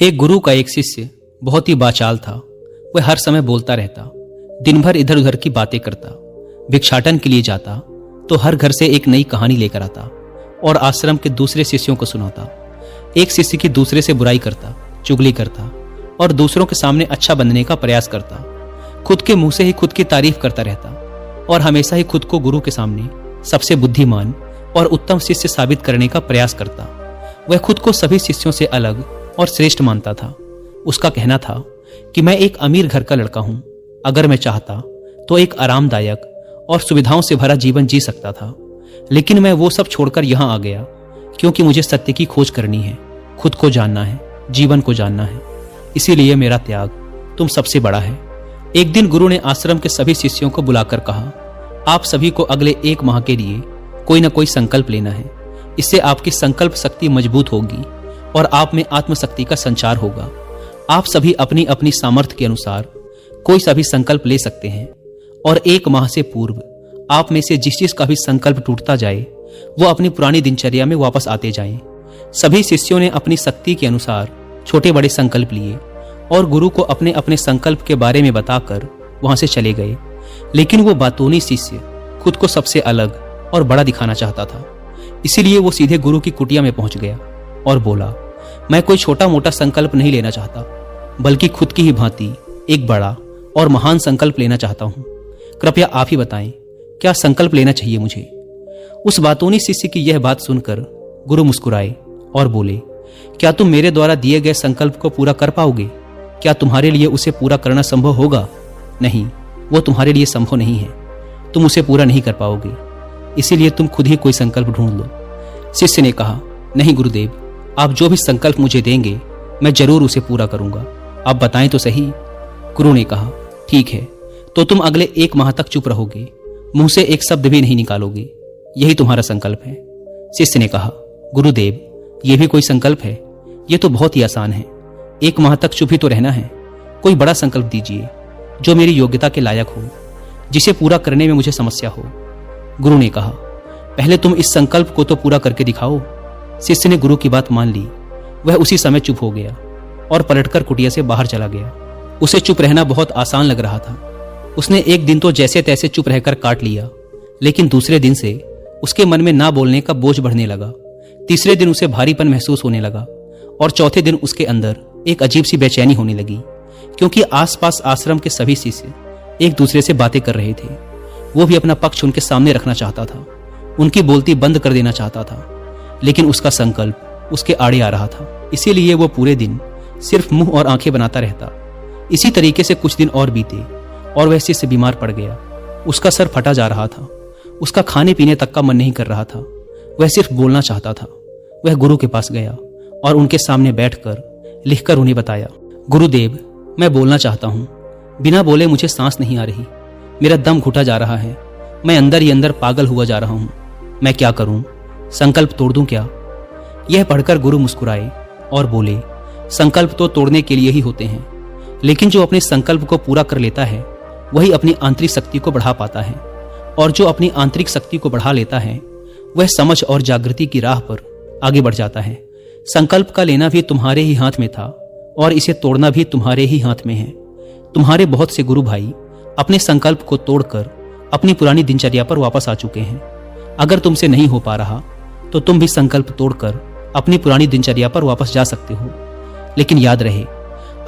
एक गुरु का एक शिष्य बहुत ही बाचाल था। वह हर समय बोलता रहता, दिन भर इधर उधर की बातें करता, भिक्षाटन के लिए जाता तो हर घर से एक नई कहानी लेकर आता और आश्रम के दूसरे शिष्यों को सुनाता। एक शिष्य की दूसरे से बुराई करता, चुगली करता और दूसरों के सामने अच्छा बनने का प्रयास करता। खुद के मुंह से ही खुद की तारीफ करता रहता और हमेशा ही खुद को गुरु के सामने सबसे बुद्धिमान और उत्तम शिष्य साबित करने का प्रयास करता। वह खुद को सभी शिष्यों से अलग और श्रेष्ठ मानता था। उसका कहना था कि मैं एक अमीर घर का लड़का हूं, अगर मैं चाहता तो एक आरामदायक और सुविधाओं से भरा जीवन जी सकता था, लेकिन मैं वो सब छोड़कर यहां आ गया क्योंकि मुझे सत्य की खोज करनी है, खुद को जानना है, जीवन को जानना है। इसीलिए मेरा त्याग तुम सबसे बड़ा है। एक दिन गुरु ने आश्रम के सभी शिष्यों को बुलाकर कहा, आप सभी को अगले 1 माह के लिए कोई ना कोई संकल्प लेना है। इससे आपकी संकल्प शक्ति मजबूत होगी और आप में आत्मशक्ति का संचार होगा। आप सभी अपनी अपनी सामर्थ्य के अनुसार कोई सा भी संकल्प ले सकते हैं और 1 माह से पूर्व आप में से जिस चीज का भी संकल्प टूटता जाए वो अपनी पुरानी दिनचर्या में वापस आते जाएं। सभी शिष्यों ने अपनी शक्ति के अनुसार छोटे बड़े संकल्प लिए और गुरु को अपने अपने संकल्प के बारे में बताकर वहां से चले गए। लेकिन वो बातूनी शिष्य खुद को सबसे अलग और बड़ा दिखाना चाहता था। इसीलिए वो सीधे गुरु की कुटिया में पहुंच गया और बोला, मैं कोई छोटा मोटा संकल्प नहीं लेना चाहता, बल्कि खुद की ही भांति एक बड़ा और महान संकल्प लेना चाहता हूं। कृपया आप ही बताएं, क्या संकल्प लेना चाहिए मुझे? उस बातूनी शिष्य की यह बात सुनकर गुरु मुस्कुराए और बोले, क्या तुम मेरे द्वारा दिए गए संकल्प को पूरा कर पाओगे? क्या तुम्हारे लिए उसे पूरा करना संभव होगा? नहीं, वो तुम्हारे लिए संभव नहीं है। तुम उसे पूरा नहीं कर पाओगे, इसीलिए तुम खुद ही कोई संकल्प ढूंढ लो। शिष्य ने कहा, नहीं गुरुदेव, आप जो भी संकल्प मुझे देंगे मैं जरूर उसे पूरा करूंगा, आप बताएं तो सही। गुरु ने कहा, ठीक है, तो तुम अगले 1 माह तक चुप रहोगे, मुंह से एक शब्द भी नहीं निकालोगे, यही तुम्हारा संकल्प है। शिष्य ने कहा, गुरुदेव, यह भी कोई संकल्प है? यह तो बहुत ही आसान है। 1 माह तक चुप ही तो रहना है। कोई बड़ा संकल्प दीजिए जो मेरी योग्यता के लायक हो, जिसे पूरा करने में मुझे समस्या हो। गुरु ने कहा, पहले तुम इस संकल्प को तो पूरा करके दिखाओ। शिष्य ने गुरु की बात मान ली। वह उसी समय चुप हो गया और पलटकर कुटिया से बाहर चला गया। उसे चुप रहना बहुत आसान लग रहा था। उसने एक दिन तो जैसे तैसे चुप रहकर काट लिया, लेकिन दूसरे दिन से उसके मन में ना बोलने का बोझ बढ़ने लगा। तीसरे दिन उसे भारीपन महसूस होने लगा और चौथे दिन उसके अंदर एक अजीब सी बेचैनी होने लगी, क्योंकि आसपास आश्रम के सभी शिष्य एक दूसरे से बातें कर रहे थे। वो भी अपना पक्ष उनके सामने रखना चाहता था, उनकी बोलती बंद कर देना चाहता था, लेकिन उसका संकल्प उसके आड़े आ रहा था। इसीलिए वो पूरे दिन सिर्फ मुंह और आंखें बनाता रहता। इसी तरीके से कुछ दिन और बीते और वह शिष्य बीमार पड़ गया। उसका सर फटा जा रहा था, उसका खाने पीने तक का मन नहीं कर रहा था, वह सिर्फ बोलना चाहता था। वह गुरु के पास गया और उनके सामने बैठकर लिखकर उन्हें बताया, गुरुदेव, मैं बोलना चाहता हूं, बिना बोले मुझे सांस नहीं आ रही, मेरा दम घुटा जा रहा है, मैं अंदर ही अंदर पागल हुआ जा रहा हूं, मैं क्या करूं? संकल्प तोड़ दूं क्या? यह पढ़कर गुरु मुस्कुराए और बोले, संकल्प तो तोड़ने के लिए ही होते हैं, लेकिन जो अपने संकल्प को पूरा कर लेता है वही अपनी आंतरिक शक्ति को बढ़ा पाता है, और जो अपनी आंतरिक शक्ति को बढ़ा लेता है वह समझ और जागृति की राह पर आगे बढ़ जाता है। संकल्प का लेना भी तुम्हारे ही हाथ में था और इसे तोड़ना भी तुम्हारे ही हाथ में है। तुम्हारे बहुत से गुरु भाई अपने संकल्प को तोड़कर अपनी पुरानी दिनचर्या पर वापस आ चुके हैं। अगर तुमसे नहीं हो पा रहा तो तुम भी संकल्प तोड़कर अपनी पुरानी दिनचर्या पर वापस जा सकते हो। लेकिन याद रहे,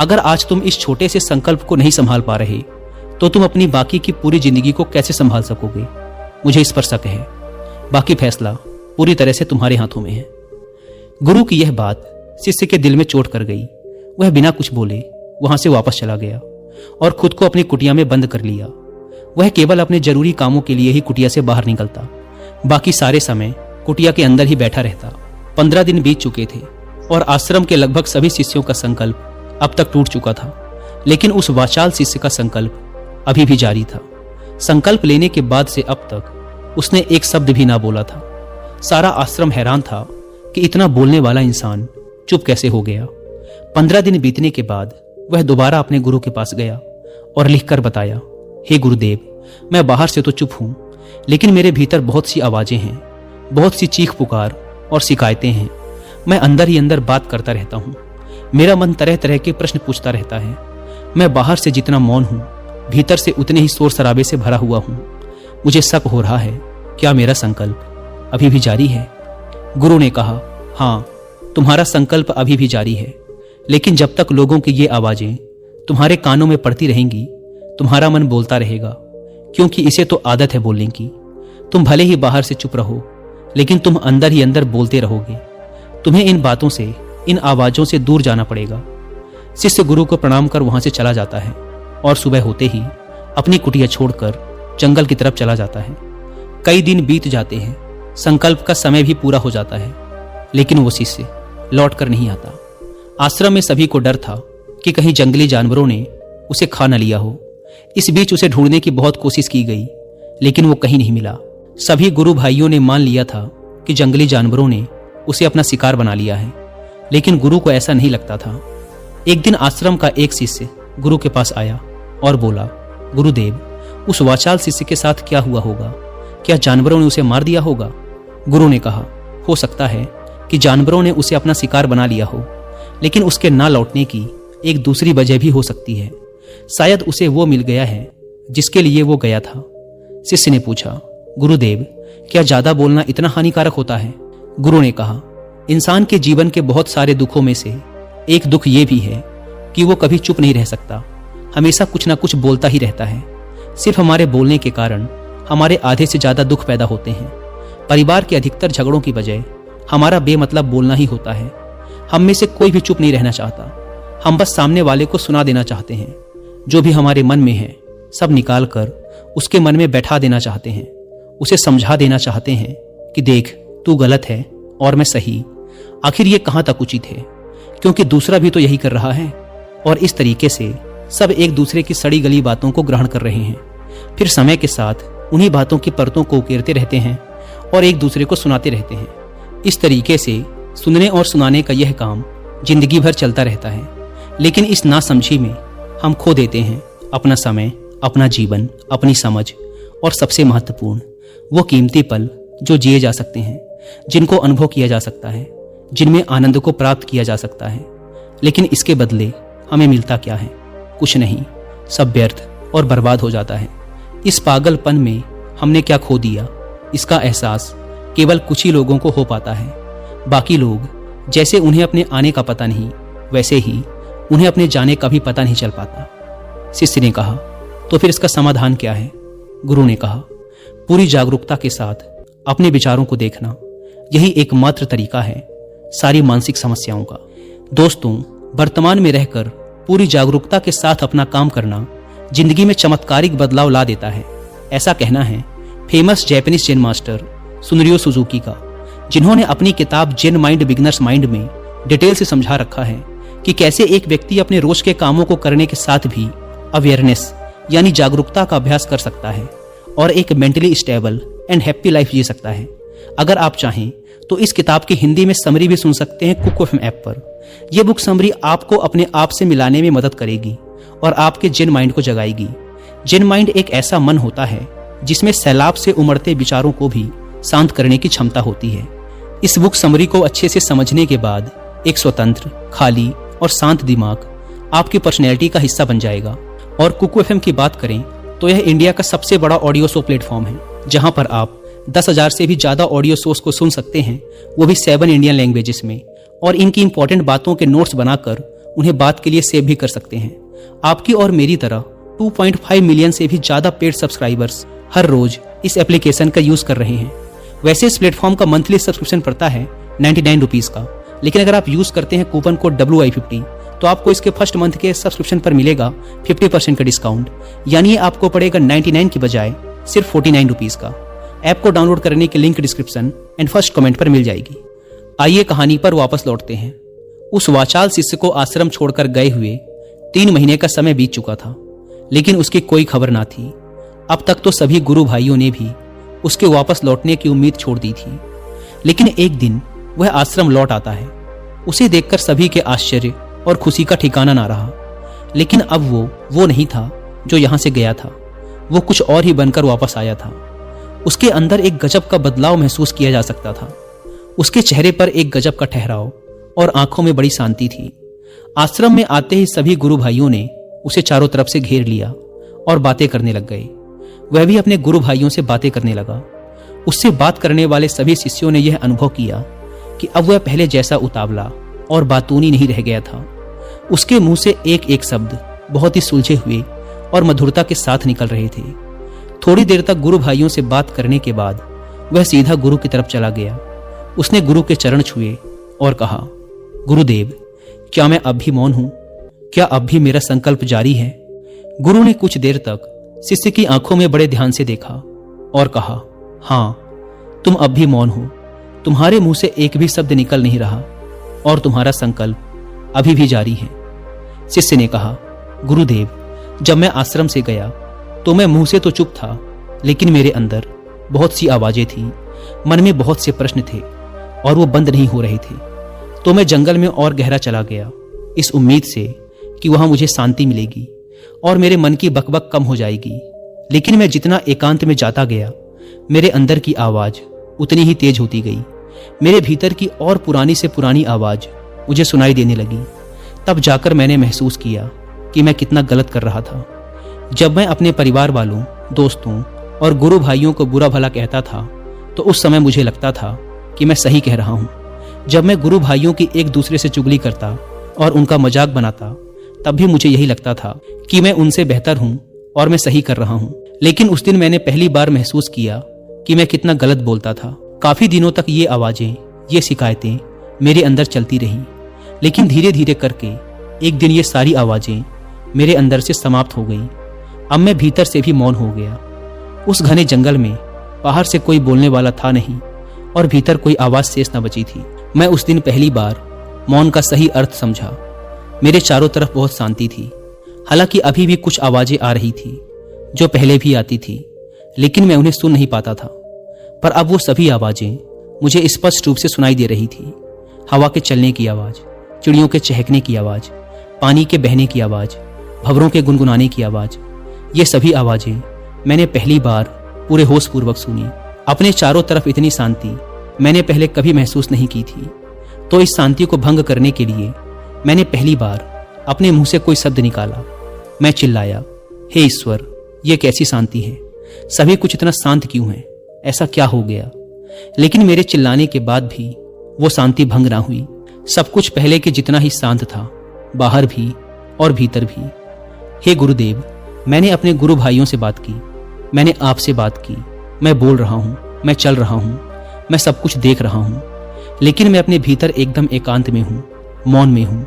अगर आज तुम इस छोटे से संकल्प को नहीं संभाल पा रहे तो तुम अपनी बाकी की पूरी जिंदगी को कैसे संभाल सकोगे? मुझे इस पर शक है। बाकी फैसला पूरी तरह से तुम्हारे हाथों में है। गुरु की यह बात शिष्य के दिल में चोट कर गई। वह बिना कुछ बोले वहां से वापस चला गया और खुद को अपनी कुटिया में बंद कर लिया। वह केवल अपने जरूरी कामों के लिए ही कुटिया से बाहर निकलता, बाकी सारे समय कुटिया के अंदर ही बैठा रहता। 15 दिन बीत चुके थे और आश्रम के लगभग सभी शिष्यों का संकल्प अब तक टूट चुका था, लेकिन उस वाचाल शिष्य का संकल्प अभी भी जारी था। संकल्प लेने के बाद से अब तक उसने एक शब्द भी ना बोला था। सारा आश्रम हैरान था कि इतना बोलने वाला इंसान चुप कैसे हो गया। 15 दिन बीतने के बाद वह दोबारा अपने गुरु के पास गया और लिखकर बताया, हे गुरुदेव, मैं बाहर से तो चुप हूं, लेकिन मेरे भीतर बहुत सी आवाजें हैं, बहुत सी चीख पुकार और शिकायतें हैं। मैं अंदर ही अंदर बात करता रहता हूं, मेरा मन तरह तरह के प्रश्न पूछता रहता है। मैं बाहर से जितना मौन हूं, भीतर से उतने ही शोर शराबे से भरा हुआ हूं। मुझे शक हो रहा है, क्या मेरा संकल्प अभी भी जारी है? गुरु ने कहा, हाँ, तुम्हारा संकल्प अभी भी जारी है, लेकिन जब तक लोगों की ये आवाजें तुम्हारे कानों में पड़ती रहेंगी, तुम्हारा मन बोलता रहेगा, क्योंकि इसे तो आदत है बोलने की। तुम भले ही बाहर से चुप रहो, लेकिन तुम अंदर ही अंदर बोलते रहोगे। तुम्हें इन बातों से, इन आवाजों से दूर जाना पड़ेगा। शिष्य गुरु को प्रणाम कर वहां से चला जाता है और सुबह होते ही अपनी कुटिया छोड़कर जंगल की तरफ चला जाता है। कई दिन बीत जाते हैं, संकल्प का समय भी पूरा हो जाता है, लेकिन वो शिष्य लौट कर नहीं आता। आश्रम में सभी को डर था कि कहीं जंगली जानवरों ने उसे खा न लिया हो। इस बीच उसे ढूंढने की बहुत कोशिश की गई, लेकिन वो कहीं नहीं मिला। सभी गुरु भाइयों ने मान लिया था कि जंगली जानवरों ने उसे अपना शिकार बना लिया है, लेकिन गुरु को ऐसा नहीं लगता था। एक दिन आश्रम का एक शिष्य गुरु के पास आया और बोला, गुरुदेव, उस वाचाल शिष्य के साथ क्या हुआ होगा? क्या जानवरों ने उसे मार दिया होगा? गुरु ने कहा, हो सकता है कि जानवरों ने उसे अपना शिकार बना लिया हो, लेकिन उसके ना लौटने की एक दूसरी वजह भी हो सकती है। शायद उसे वो मिल गया है जिसके लिए वो गया था। शिष्य ने पूछा, गुरुदेव, क्या ज्यादा बोलना इतना हानिकारक होता है? गुरु ने कहा, इंसान के जीवन के बहुत सारे दुखों में से एक दुख ये भी है कि वो कभी चुप नहीं रह सकता, हमेशा कुछ ना कुछ बोलता ही रहता है। सिर्फ हमारे बोलने के कारण हमारे आधे से ज्यादा दुख पैदा होते हैं। परिवार के अधिकतर झगड़ों की वजह हमारा बेमतलब बोलना ही होता है। हम में से कोई भी चुप नहीं रहना चाहता। हम बस सामने वाले को सुना देना चाहते हैं। जो भी हमारे मन में है सब निकाल कर उसके मन में बैठा देना चाहते हैं। उसे समझा देना चाहते हैं कि देख, तू गलत है और मैं सही। आखिर ये कहां तक उचित है, क्योंकि दूसरा भी तो यही कर रहा है। और इस तरीके से सब एक दूसरे की सड़ी गली बातों को ग्रहण कर रहे हैं। फिर समय के साथ उन्हीं बातों की परतों को उकेरते रहते हैं और एक दूसरे को सुनाते रहते हैं। इस तरीके से सुनने और सुनाने का यह काम जिंदगी भर चलता रहता है। लेकिन इस नासमझी में हम खो देते हैं अपना समय, अपना जीवन, अपनी समझ और सबसे महत्वपूर्ण वो कीमती पल जो जिए जा सकते हैं, जिनको अनुभव किया जा सकता है, जिनमें आनंद को प्राप्त किया जा सकता है। लेकिन इसके बदले हमें मिलता क्या है? कुछ नहीं, सब व्यर्थ और बर्बाद हो जाता है। इस पागलपन में हमने क्या खो दिया, इसका एहसास केवल कुछ ही लोगों को हो पाता है। बाकी लोग जैसे उन्हें अपने आने का पता नहीं, वैसे ही उन्हें अपने जाने का भी पता नहीं चल पाता। शिष्य ने कहा, तो फिर इसका समाधान क्या है? गुरु ने कहा, पूरी जागरूकता के साथ अपने विचारों को देखना, यही एकमात्र तरीका है सारी मानसिक समस्याओं का। दोस्तों, वर्तमान में रहकर पूरी जागरूकता के साथ अपना काम करना जिंदगी में चमत्कारिक बदलाव ला देता है। ऐसा कहना है फेमस जैपनीज जेन मास्टर सुनरियो सुजुकी का, जिन्होंने अपनी किताब जेन माइंड बिगिनर्स माइंड में डिटेल से समझा रखा है कि कैसे एक व्यक्ति अपने रोज के कामों को करने के साथ भी अवेयरनेस यानी जागरूकता का अभ्यास कर सकता है और एक mentally stable and happy life जी सकता है। अगर आप चाहें तो इस किताब की हिंदी में समरी भी सुन सकते हैं कुक एफएम ऐप पर। यह बुक समरी आपको अपने आप से मिलाने में मदद करेगी और आपके जेन माइंड को जगाएगी। जेन माइंड एक ऐसा मन होता है जिसमें सैलाब से उमड़ते विचारों को भी शांत करने की क्षमता होती है। इस बुक समरी को अच्छे से समझने के बाद एक स्वतंत्र, खाली और शांत दिमाग आपकी पर्सनैलिटी का हिस्सा बन जाएगा। और कुकू एफएम की बात करें तो यह इंडिया का सबसे बड़ा ऑडियो शो प्लेटफॉर्म है, जहां पर आप 10,000 से भी ज्यादा ऑडियो शोज को सुन सकते हैं, वो भी 7 इंडियन लैंग्वेजेस में। और इनकी इंपॉर्टेंट बातों के नोट्स बनाकर उन्हें बात के लिए सेव भी कर सकते हैं। आपकी और मेरी तरह 2.5 मिलियन से भी ज्यादा पेड सब्सक्राइबर्स हर रोज इस एप्लीकेशन का यूज कर रहे हैं। वैसे इस प्लेटफॉर्म का मंथली सब्सक्रिप्शन पड़ता है 99 रुपीज का, लेकिन अगर आप यूज करते हैं कूपन कोड WI50 तो आपको इसके फर्स्ट मंथ के सब्सक्रिप्शन पर मिलेगा 50% का डिस्काउंट, यानी आपको पड़ेगा 99 की बजाय सिर्फ 49 रुपीज का। ऐप को डाउनलोड करने की link description and first comment पर मिल जाएगी। आइए कहानी पर वापस लौटते हैं। उस वाचाल शिष्य को आश्रम छोड़कर गए हुए 3 महीने का समय बीत चुका था, लेकिन उसकी कोई खबर ना थी। अब तक तो सभी गुरु भाइयों ने भी उसके वापस लौटने की उम्मीद छोड़ दी थी, लेकिन एक दिन वह आश्रम लौट आता है। उसे देखकर सभी के आश्चर्य और खुशी का ठिकाना ना रहा। लेकिन अब वो नहीं था जो यहां से गया था, वो कुछ और ही बनकर वापस आया था। उसके अंदर एक गजब का बदलाव महसूस किया जा सकता था। उसके चेहरे पर एक गजब का ठहराव और आंखों में बड़ी शांति थी। आश्रम में आते ही सभी गुरु भाइयों ने उसे चारों तरफ से घेर लिया और बातें करने लग गए। वह भी अपने गुरु भाइयों से बातें करने लगा। उससे बात करने वाले सभी शिष्यों ने यह अनुभव किया कि अब वह पहले जैसा उतावला और बातूनी नहीं रह गया था। उसके मुंह से एक एक शब्द बहुत ही सुलझे हुए और मधुरता के साथ निकल रहे थे। थोड़ी देर तक गुरु भाइयों से बात करने के बाद वह सीधा गुरु की तरफ चला गया। उसने गुरु के चरण छुए और कहा, गुरुदेव, क्या मैं अब भी मौन हूं? क्या अब भी मेरा संकल्प जारी है? गुरु ने कुछ देर तक शिष्य की आंखों में बड़े ध्यान से देखा और कहा, हां, तुम अब भी मौन हो। तुम्हारे मुंह से एक भी शब्द निकल नहीं रहा और तुम्हारा संकल्प अभी भी जारी है। शिष्य ने कहा, गुरुदेव, जब मैं आश्रम से गया तो मैं मुंह से तो चुप था, लेकिन मेरे अंदर बहुत सी आवाजें थी, मन में बहुत से प्रश्न थे और वो बंद नहीं हो रहे थे। तो मैं जंगल में और गहरा चला गया, इस उम्मीद से कि वहां मुझे शांति मिलेगी और मेरे मन की बकबक कम हो जाएगी। लेकिन मैं जितना एकांत में जाता गया, मेरे अंदर की आवाज उतनी ही तेज होती गई। मेरे भीतर की और पुरानी से पुरानी आवाज मुझे सुनाई देने लगी। तब जाकर मैंने महसूस किया कि मैं कितना गलत कर रहा था। जब मैं अपने परिवार वालों, दोस्तों और गुरु भाइयों को बुरा भला कहता था तो उस समय मुझे लगता था कि मैं सही कह रहा हूं। जब मैं गुरु भाइयों की एक दूसरे से चुगली करता और उनका मजाक बनाता, तब भी मुझे यही लगता था कि मैं उनसे बेहतर हूं और मैं सही कर रहा हूं। लेकिन उस दिन मैंने पहली बार महसूस किया कि मैं कितना गलत बोलता था। काफी दिनों तक ये आवाजें, ये शिकायतें मेरे अंदर चलती रहीं, लेकिन धीरे धीरे करके एक दिन ये सारी आवाजें मेरे अंदर से समाप्त हो गईं। अब मैं भीतर से भी मौन हो गया। उस घने जंगल में बाहर से कोई बोलने वाला था नहीं और भीतर कोई आवाज शेष न बची थी। मैं उस दिन पहली बार मौन का सही अर्थ समझा। मेरे चारों तरफ बहुत शांति थी। हालांकि अभी भी कुछ आवाजें आ रही थी जो पहले भी आती थी, लेकिन मैं उन्हें सुन नहीं पाता था। पर अब वो सभी आवाजें मुझे स्पष्ट रूप से सुनाई दे रही थी। हवा के चलने की आवाज, चिड़ियों के चहकने की आवाज, पानी के बहने की आवाज, भंवरों के गुनगुनाने की आवाज, ये सभी आवाजें मैंने पहली बार पूरे होश पूर्वक सुनी। अपने चारों तरफ इतनी शांति मैंने पहले कभी महसूस नहीं की थी। तो इस शांति को भंग करने के लिए मैंने पहली बार अपने मुंह से कोई शब्द निकाला। मैं चिल्लाया, हे ईश्वर, ये कैसी शांति है? सभी कुछ इतना शांत क्यों है? ऐसा क्या हो गया? लेकिन मेरे चिल्लाने के बाद भी वो शांति भंग ना हुई। सब कुछ पहले के जितना ही शांत था, बाहर भी और भीतर भी। हे गुरुदेव, मैंने अपने गुरु भाइयों से बात की, मैंने आपसे बात की। मैं बोल रहा हूं, मैं चल रहा हूं, मैं सब कुछ देख रहा हूं, लेकिन मैं अपने भीतर एकदम एकांत में हूं, मौन में हूं।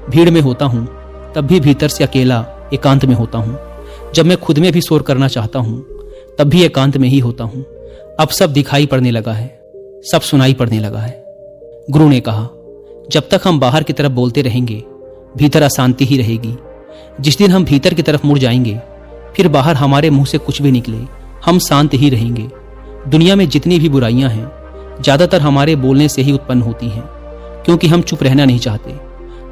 भीड़ में होता हूं तब भी भीतर से अकेला एकांत में होता हूं। जब मैं खुद में भी शोर करना चाहता हूं तब भी एकांत में ही होता हूं। अब सब दिखाई पड़ने लगा है, सब सुनाई पड़ने लगा है। गुरु ने कहा, जब तक हम बाहर की तरफ बोलते रहेंगे, भीतर अशांति ही रहेगी। जिस दिन हम भीतर की तरफ मुड़ जाएंगे, फिर बाहर हमारे मुंह से कुछ भी निकले, हम शांत ही रहेंगे। दुनिया में जितनी भी बुराइयां हैं, ज्यादातर हमारे बोलने से ही उत्पन्न होती हैं, क्योंकि हम चुप रहना नहीं चाहते।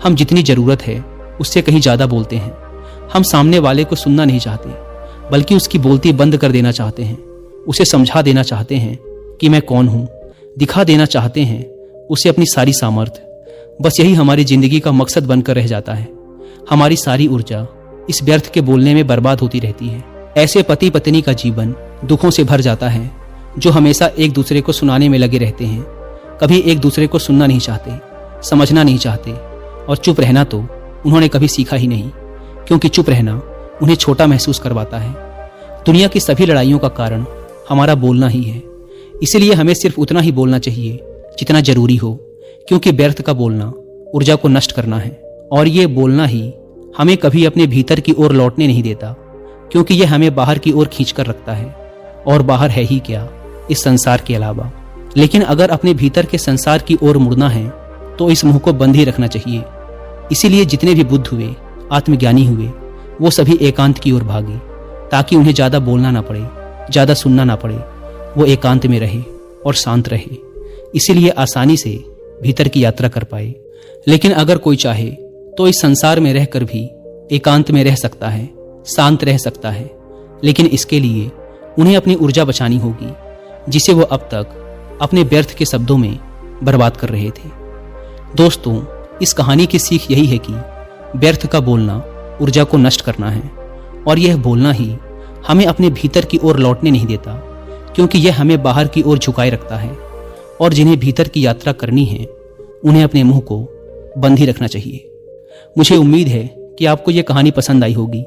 हम जितनी जरूरत है उससे कहीं ज्यादा बोलते हैं। हम सामने वाले को सुनना नहीं चाहते, बल्कि उसकी बोलती बंद कर देना चाहते हैं। उसे समझा देना चाहते हैं कि मैं कौन हूं, दिखा देना चाहते हैं उसे अपनी सारी सामर्थ्य। बस यही हमारी जिंदगी का मकसद बनकर रह जाता है। हमारी सारी ऊर्जा इस व्यर्थ के बोलने में बर्बाद होती रहती है। ऐसे पति पत्नी का जीवन दुखों से भर जाता है, जो हमेशा एक दूसरे को सुनाने में लगे रहते हैं। कभी एक दूसरे को सुनना नहीं चाहते, समझना नहीं चाहते, और चुप रहना तो उन्होंने कभी सीखा ही नहीं, क्योंकि चुप रहना उन्हें छोटा महसूस करवाता है। दुनिया की सभी लड़ाइयों का कारण हमारा बोलना ही है। इसलिए हमें सिर्फ उतना ही बोलना चाहिए जितना जरूरी हो, क्योंकि व्यर्थ का बोलना ऊर्जा को नष्ट करना है, और ये बोलना ही हमें कभी अपने भीतर की ओर लौटने नहीं देता, क्योंकि ये हमें बाहर की ओर खींच कर रखता है। और बाहर है ही क्या इस संसार के अलावा। लेकिन अगर अपने भीतर के संसार की ओर मुड़ना है तो इस मुंह को बंद ही रखना चाहिए। इसीलिए जितने भी बुद्ध हुए, आत्मज्ञानी हुए, वो सभी एकांत की ओर भागे, ताकि उन्हें ज्यादा बोलना ना पड़े, ज्यादा सुनना ना पड़े। वो एकांत में रहे और शांत रहे, इसीलिए आसानी से भीतर की यात्रा कर पाए। लेकिन अगर कोई चाहे तो इस संसार में रहकर भी एकांत में रह सकता है, शांत रह सकता है। लेकिन इसके लिए उन्हें अपनी ऊर्जा बचानी होगी, जिसे वो अब तक अपने व्यर्थ के शब्दों में बर्बाद कर रहे थे। दोस्तों, इस कहानी की सीख यही है कि व्यर्थ का बोलना ऊर्जा को नष्ट करना है, और यह बोलना ही हमें अपने भीतर की ओर लौटने नहीं देता, क्योंकि यह हमें बाहर की ओर झुकाए रखता है। और जिन्हें भीतर की यात्रा करनी है उन्हें अपने मुंह को बंद ही रखना चाहिए। मुझे उम्मीद है कि आपको यह कहानी पसंद आई होगी।